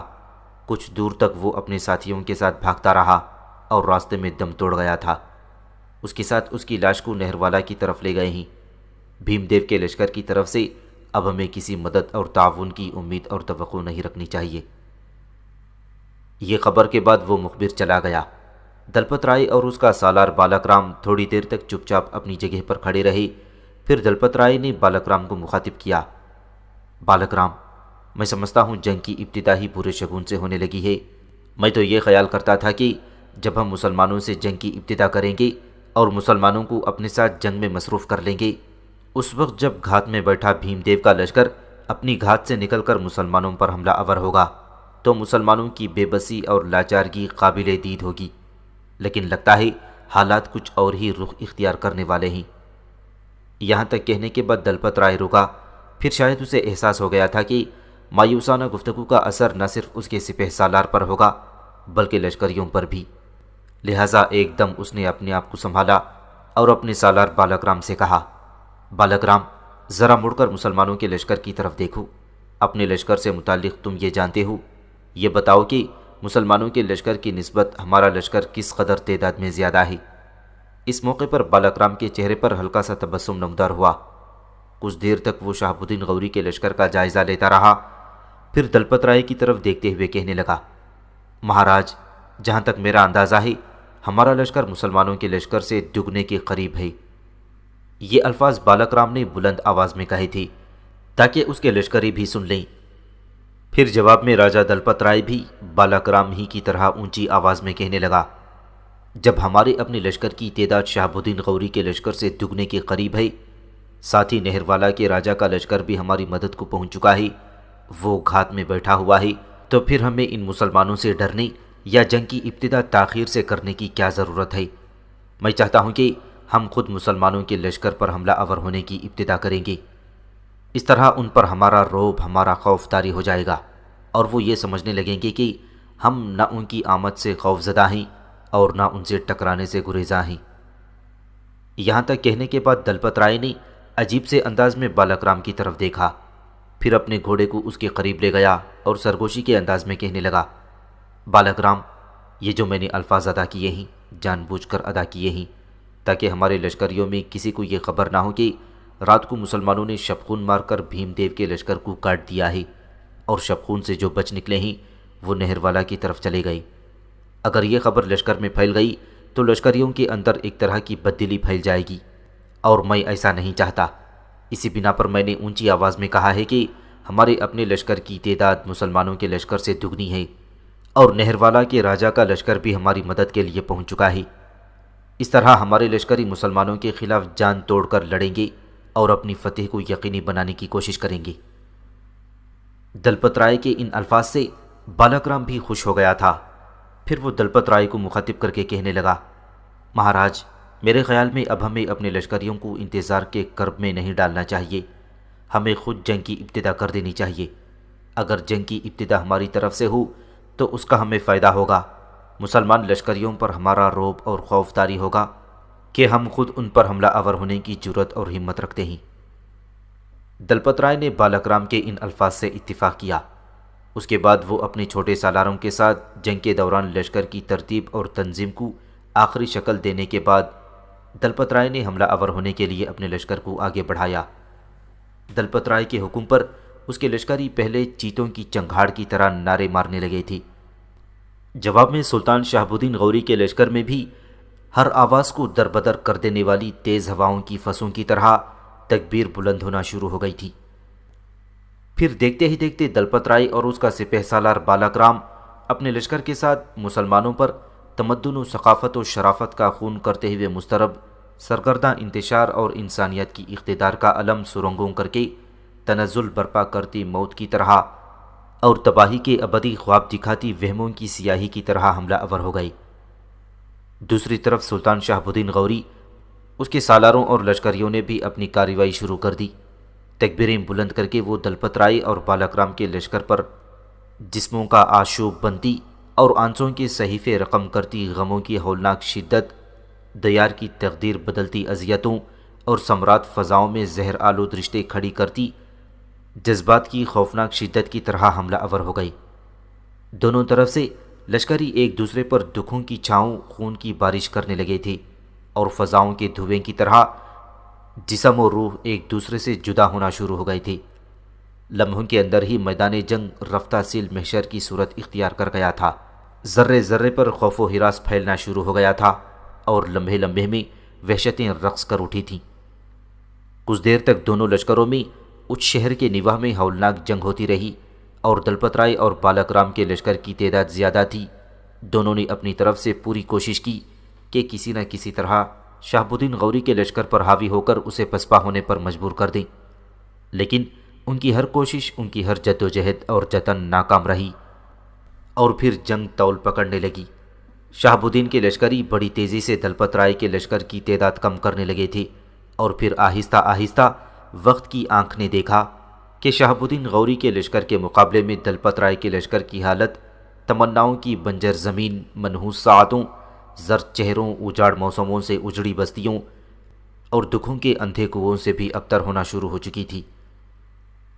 کچھ دور تک وہ اپنے ساتھیوں کے ساتھ بھاگتا رہا اور راستے میں دم توڑ گیا تھا۔ اس کے ساتھ اس کی لاش کو نہروالا کی طرف لے گئے ہیں۔ بھیم دیو کے لشکر کی طرف سے اب ہمیں کسی مدد اور تعاون کی امید اور توقع نہیں رکھنی چاہیے۔ یہ خبر کے بعد وہ مخبر چلا گیا۔ دلپت رائے اور اس کا سالار بالک رام تھوڑی دیر تک چپ چاپ اپنی جگہ پر کھڑے رہے۔ پھر دلپت رائے نے بالک رام کو مخاطب کیا، بالک رام، میں سمجھتا ہوں جنگ کی ابتدا ہی برے شگون سے ہونے لگی ہے۔ میں تو یہ خیال کرتا تھا کہ جب ہم مسلمانوں سے جنگ کی ابتدا کریں گے اور مسلمانوں کو اپنے ساتھ جنگ میں مصروف کر لیں گے، اس وقت جب گھات میں بیٹھا بھیم دیو کا لشکر اپنی گھات سے نکل کر مسلمانوں پر حملہ آور ہوگا تو مسلمانوں کی بے بسی اور لاچارگی قابل دید ہوگی، لیکن لگتا ہے حالات کچھ اور ہی رخ اختیار کرنے والے ہیں۔ یہاں تک کہنے کے بعد دلپت رائے رکا۔ پھر شاید اسے احساس ہو گیا تھا کہ مایوسانہ گفتگو کا اثر نہ صرف اس کے سپہ سالار پر ہوگا بلکہ لشکریوں پر بھی، لہٰذا ایک دم اس نے اپنے آپ کو سنبھالا اور اپنے سالار بالک رام سے کہا، بالک رام، ذرا مڑ کر مسلمانوں کے لشکر کی طرف دیکھو۔ اپنے لشکر سے متعلق تم یہ جانتے ہو، یہ بتاؤ کہ مسلمانوں کے لشکر کی نسبت ہمارا لشکر کس قدر تعداد میں زیادہ ہے۔ اس موقع پر بالک رام کے چہرے پر ہلکا سا تبسم نمودار ہوا۔ کچھ دیر تک وہ شہاب الدین غوری کے لشکر کا جائزہ لیتا رہا، پھر دلپت رائے کی طرف دیکھتے ہوئے کہنے لگا، مہاراج، جہاں تک میرا اندازہ ہے ہمارا لشکر مسلمانوں کے لشکر سے دگنے کے قریب ہے۔ یہ الفاظ بالک رام نے بلند آواز میں کہے تھے تاکہ اس کے لشکری بھی سن لیں۔ پھر جواب میں راجہ دلپت رائے بھی بالک رام ہی کی طرح اونچی آواز میں کہنے لگا، جب ہمارے اپنے لشکر کی تعداد شہاب الدین غوری کے لشکر سے دگنے کے قریب ہے، ساتھ ہی نہروالا کے راجہ کا لشکر بھی ہماری مدد کو پہنچ چکا ہے، وہ گھات میں بیٹھا ہوا ہے، تو پھر ہمیں ان مسلمانوں سے ڈرنے یا جنگ کی ابتدا تاخیر سے کرنے کی کیا ضرورت ہے؟ میں چاہتا ہوں کہ ہم خود مسلمانوں کے لشکر پر حملہ آور ہونے کی ابتدا کریں گے۔ اس طرح ان پر ہمارا رعب، ہمارا خوف طاری ہو جائے گا، اور وہ یہ سمجھنے لگیں گے کہ ہم نہ ان کی آمد سے خوف زدہ ہیں اور نہ ان سے ٹکرانے سے گریزاں ہیں۔ یہاں تک کہنے کے بعد دلپت رائے نے عجیب سے انداز میں بالک رام کی طرف دیکھا، پھر اپنے گھوڑے کو اس کے قریب لے گیا اور سرگوشی کے انداز میں کہنے لگا، بالک رام، یہ جو میں نے الفاظ ادا کیے ہیں جان بوجھ کر ادا کیے ہیں تاکہ ہمارے لشکریوں میں کسی کو یہ خبر نہ ہو کہ رات کو مسلمانوں نے شبخون مار کر بھیم دیو کے لشکر کو کاٹ دیا ہے، اور شبخون سے جو بچ نکلے ہیں وہ نہروالا کی طرف چلے گئے۔ اگر یہ خبر لشکر میں پھیل گئی تو لشکریوں کے اندر ایک طرح کی بددلی پھیل جائے گی، اور میں ایسا نہیں چاہتا۔ اسی بنا پر میں نے اونچی آواز میں کہا ہے کہ ہمارے اپنے لشکر کی تعداد مسلمانوں کے لشکر سے دگنی ہے، اور نہروالا کے راجہ کا لشکر بھی ہماری مدد کے لیے پہنچ چکا ہے۔ اس طرح ہمارے لشکری مسلمانوں کے خلاف جان توڑ کر لڑیں گے اور اپنی فتح کو یقینی بنانے کی کوشش کریں گے۔ دلپت رائے کے ان الفاظ سے بالک رام بھی خوش ہو گیا تھا۔ پھر وہ دلپت رائے کو مخاطب کر کے کہنے لگا، مہاراج، میرے خیال میں اب ہمیں اپنے لشکریوں کو انتظار کے کرب میں نہیں ڈالنا چاہیے، ہمیں خود جنگ کی ابتدا کر دینی چاہیے۔ اگر جنگ کی ابتدا ہماری طرف سے ہو تو اس کا ہمیں فائدہ ہوگا، مسلمان لشکریوں پر ہمارا رعب اور خوف طاری ہوگا کہ ہم خود ان پر حملہ آور ہونے کی جرأت اور ہمت رکھتے ہیں۔ دلپت رائے نے بالک رام کے ان الفاظ سے اتفاق کیا۔ اس کے بعد وہ اپنے چھوٹے سالاروں کے ساتھ جنگ کے دوران لشکر کی ترتیب اور تنظیم کو آخری شکل دینے کے بعد دلپت رائے نے حملہ آور ہونے کے لیے اپنے لشکر کو آگے بڑھایا۔ دلپت رائے کے حکم پر اس کے لشکری پہلے چیتوں کی چنگھاڑ کی طرح نعرے مارنے لگے تھے۔ جواب میں سلطان شہاب الدین غوری کے لشکر میں بھی ہر آواز کو دربدر کر دینے والی تیز ہواؤں کی فسوں کی طرح تکبیر بلند ہونا شروع ہو گئی تھی۔ پھر دیکھتے ہی دیکھتے دلپت رائے اور اس کا سپہ سالار بالک رام اپنے لشکر کے ساتھ مسلمانوں پر تمدن و ثقافت و شرافت کا خون کرتے ہوئے مسترب سرگرداں انتشار اور انسانیت کی اقتدار کا علم سرنگوں کر کے تنزل برپا کرتی موت کی طرح اور تباہی کے ابدی خواب دکھاتی وہموں کی سیاہی کی طرح حملہ آور ہو گئی۔ دوسری طرف سلطان شہاب الدین غوری، اس کے سالاروں اور لشکریوں نے بھی اپنی کارروائی شروع کر دی۔ تکبیریں بلند کر کے وہ دلپت رائے اور بالک رام کے لشکر پر جسموں کا آشوب بنتی اور آنسوں کے صحیفے رقم کرتی غموں کی ہولناک شدت، دیار کی تقدیر بدلتی اذیتوں اور سمراٹ فضاؤں میں زہر آلود رشتے کھڑی کرتی جذبات کی خوفناک شدت کی طرح حملہ آور ہو گئی۔ دونوں طرف سے لشکری ایک دوسرے پر دکھوں کی چھاؤں خون کی بارش کرنے لگے تھے، اور فضاؤں کے دھویں کی طرح جسم و روح ایک دوسرے سے جدا ہونا شروع ہو گئے تھے۔ لمحوں کے اندر ہی میدان جنگ رفتہ سیل محشر کی صورت اختیار کر گیا تھا۔ ذرے ذرے پر خوف و ہراس پھیلنا شروع ہو گیا تھا، اور لمحے لمحے میں وحشتیں رقص کر اٹھی تھیں۔ کچھ دیر تک دونوں لشکروں میں اس شہر کے نواح میں ہولناک جنگ ہوتی رہی، اور دلپت رائے اور بالک رام کے لشکر کی تعداد زیادہ تھی۔ دونوں نے اپنی طرف سے پوری کوشش کی کہ کسی نہ کسی طرح شہاب الدین غوری کے لشکر پر حاوی ہو کر اسے پسپا ہونے پر مجبور کر دیں، لیکن ان کی ہر کوشش، ان کی ہر جد و جہد اور جتن ناکام رہی، اور پھر جنگ طول پکڑنے لگی۔ شہاب الدین کے لشکری بڑی تیزی سے دلپت رائے کے لشکر کی تعداد کم کرنے لگے تھے، اور پھر آہستہ آہستہ وقت کی آنکھ نے دیکھا کہ شہاب الدین غوری کے لشکر کے مقابلے میں دلپت رائے کے لشکر کی حالت تمناؤں کی بنجر زمین، منحوس ساعتوں، زرد چہروں، اجاڑ موسموں سے اجڑی بستیوں اور دکھوں کے اندھے کنوؤں سے بھی ابتر ہونا شروع ہو چکی تھی۔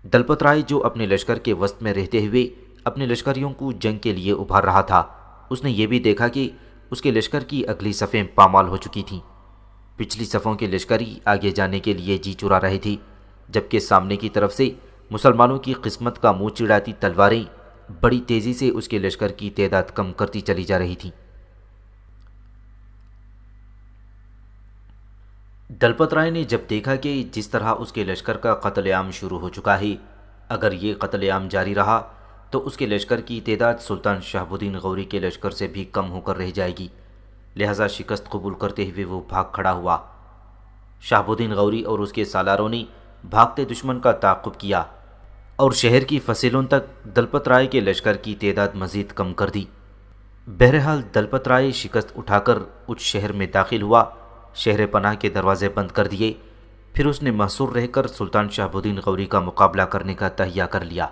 دلپت رائے جو اپنے لشکر کے وسط میں رہتے ہوئے اپنے لشکریوں کو جنگ کے لیے ابھار رہا تھا، اس نے یہ بھی دیکھا کہ اس کے لشکر کی اگلی صفیں پامال ہو چکی تھیں۔ پچھلی صفوں کے لشکری آگے جانے کے لیے جی چرا رہے تھے، جبکہ سامنے کی طرف سے مسلمانوں کی قسمت کا منہ چڑھاتی تلواریں بڑی تیزی سے اس کے لشکر کی تعداد کم کرتی چلی جا رہی تھی۔ دلپت رائے نے جب دیکھا کہ جس طرح اس کے لشکر کا قتل عام شروع ہو چکا ہے، اگر یہ قتل عام جاری رہا تو اس کے لشکر کی تعداد سلطان شہاب الدین غوری کے لشکر سے بھی کم ہو کر رہ جائے گی، لہٰذا شکست قبول کرتے ہوئے وہ بھاگ کھڑا ہوا۔ شہاب الدین غوری اور اس کے سالاروں نے بھاگتے دشمن کا تعاقب کیا اور شہر کی فصیلوں تک دلپت رائے کے لشکر کی تعداد مزید کم کر دی۔ بہرحال دلپت رائے شکست اٹھا کر اس شہر میں داخل ہوا، شہر پناہ کے دروازے بند کر دیے، پھر اس نے محصور رہ کر سلطان شہاب الدین غوری کا مقابلہ کرنے کا تہیہ کر لیا۔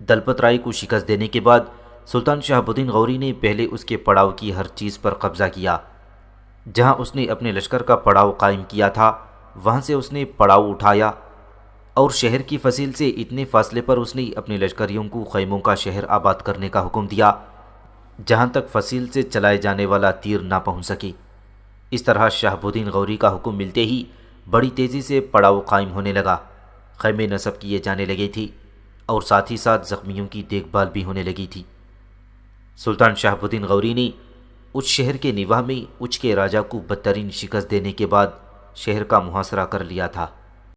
دلپت رائے کو شکست دینے کے بعد سلطان شہاب الدین غوری نے پہلے اس کے پڑاؤ کی ہر چیز پر قبضہ کیا۔ جہاں اس نے اپنے لشکر کا پڑاؤ قائم کیا تھا وہاں سے اس نے پڑاؤ اٹھایا اور شہر کی فصیل سے اتنے فاصلے پر اس نے اپنے لشکریوں کو خیموں کا شہر آباد کرنے کا حکم دیا جہاں تک فصیل سے چلائے جانے والا تیر نہ پہنچ سکے۔ اس طرح شہاب الدین غوری کا حکم ملتے ہی بڑی تیزی سے پڑاؤ قائم ہونے لگا، خیمے نصب کیے جانے لگے تھے اور ساتھ ہی ساتھ زخمیوں کی دیکھ بھال بھی ہونے لگی تھی۔ سلطان شہاب الدین غوری نے اس شہر کے نواح میں اچ کے راجہ کو بدترین شکست دینے کے بعد شہر کا محاصرہ کر لیا تھا۔